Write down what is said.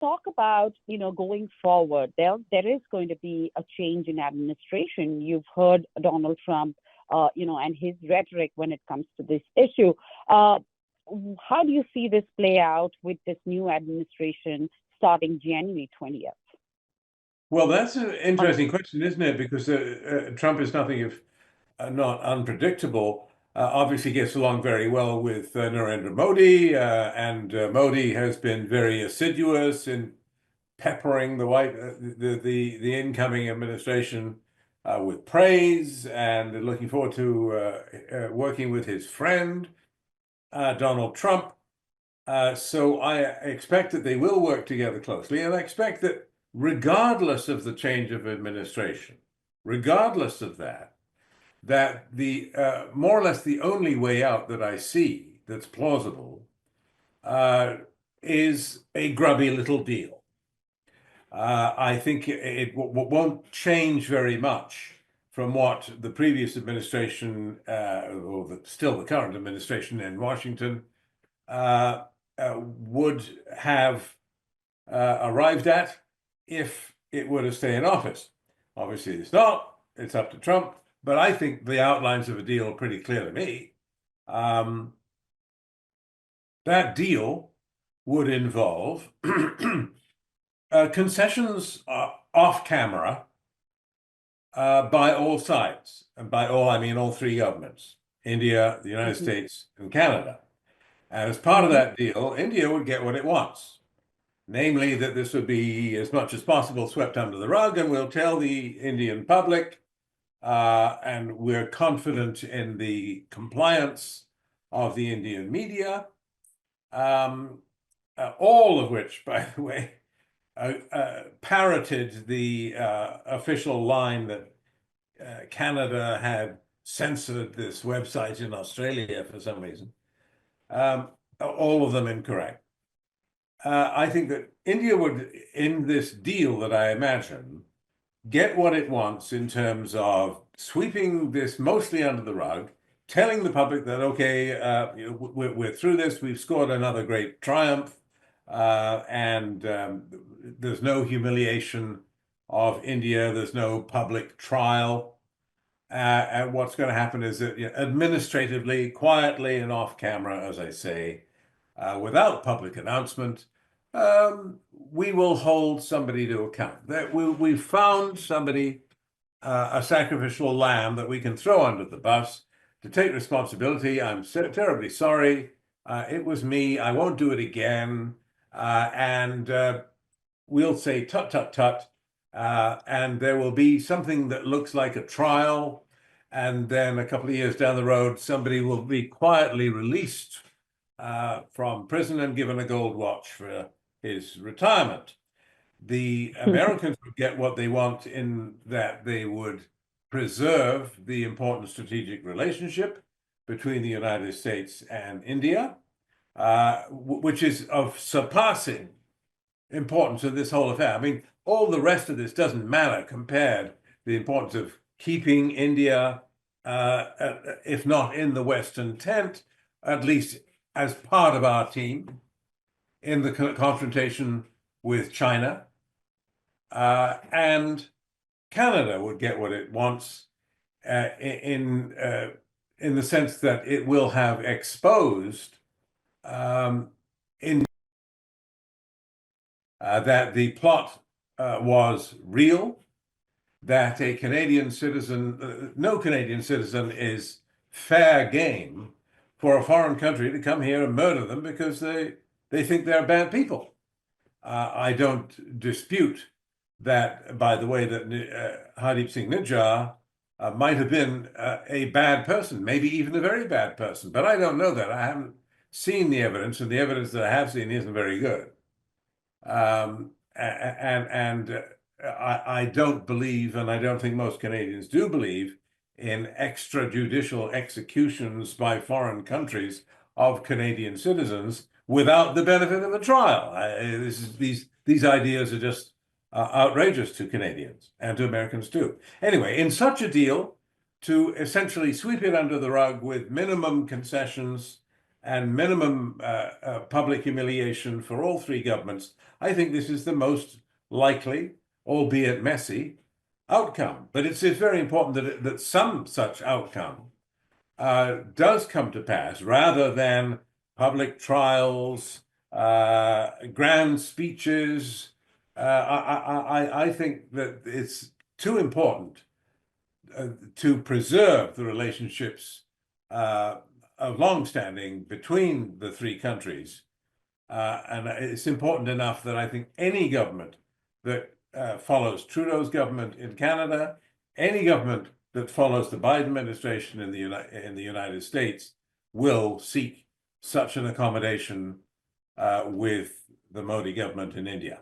talk about, going forward. There is going to be a change in administration. You've heard Donald Trump, and his rhetoric when it comes to this issue. How do you see this play out with this new administration starting January 20th? Well, that's an interesting question, isn't it? Because Trump is nothing if not unpredictable. Obviously gets along very well with Narendra Modi, and Modi has been very assiduous in peppering the incoming administration with praise, and looking forward to working with his friend Donald Trump. So I expect that they will work together closely, and I expect that regardless of the change of administration, regardless of that the more or less the only way out that I see that's plausible is a grubby little deal. I think it won't change very much from what the previous administration, or still the current administration in Washington, would have arrived at if it were to stay in office. Obviously, it's not. It's up to Trump. But I think the outlines of a deal are pretty clear to me. That deal would involve concessions off camera by all sides. And by all, I mean all three governments, India, the United States, and Canada. And as part of that deal, India would get what it wants. Namely, that this would be as much as possible swept under the rug, and we'll tell the Indian public, and we're confident in the compliance of the Indian media, all of which, by the way, parroted the official line that Canada had censored this website in Australia for some reason. All of them incorrect. I think that India would, in this deal that I imagine, get what it wants in terms of sweeping this mostly under the rug, telling the public that, okay, we're through this, we've scored another great triumph, and there's no humiliation of India, there's no public trial. And what's going to happen is that administratively, quietly, and off camera, as I say, without public announcement, we will hold somebody to account. That we've found somebody, a sacrificial lamb that we can throw under the bus to take responsibility. I'm terribly sorry. It was me. I won't do it again. And we'll say tut, tut, tut. And there will be something that looks like a trial. And then a couple of years down the road, somebody will be quietly released from prison and given a gold watch for his retirement. The Americans would get what they want in that they would preserve the important strategic relationship between the United States and India, which is of surpassing importance in this whole affair. I mean, all the rest of this doesn't matter compared to the importance of keeping India, if not in the Western tent, at least as part of our team in the confrontation with China. And Canada would get what it wants in the sense that it will have exposed that the plot was real, that a Canadian citizen, no Canadian citizen is fair game for a foreign country to come here and murder them because they think they're bad people. I don't dispute that, by the way, that Hardeep Singh Nijjar might have been a bad person, maybe even a very bad person, but I don't know that. I haven't seen the evidence, and the evidence that I have seen isn't very good. I don't believe, and I don't think most Canadians do believe, in extrajudicial executions by foreign countries of Canadian citizens without the benefit of a trial. These ideas are just outrageous to Canadians and to Americans too. Anyway, in such a deal, to essentially sweep it under the rug with minimum concessions and minimum public humiliation for all three governments, I think this is the most likely, albeit messy, outcome. But it's very important that some such outcome does come to pass rather than public trials, grand speeches. I think that it's too important to preserve the relationships of long-standing between the three countries. And it's important enough that I think any government that follows Trudeau's government in Canada, any government that follows the Biden administration in the United States will seek such an accommodation with the Modi government in India.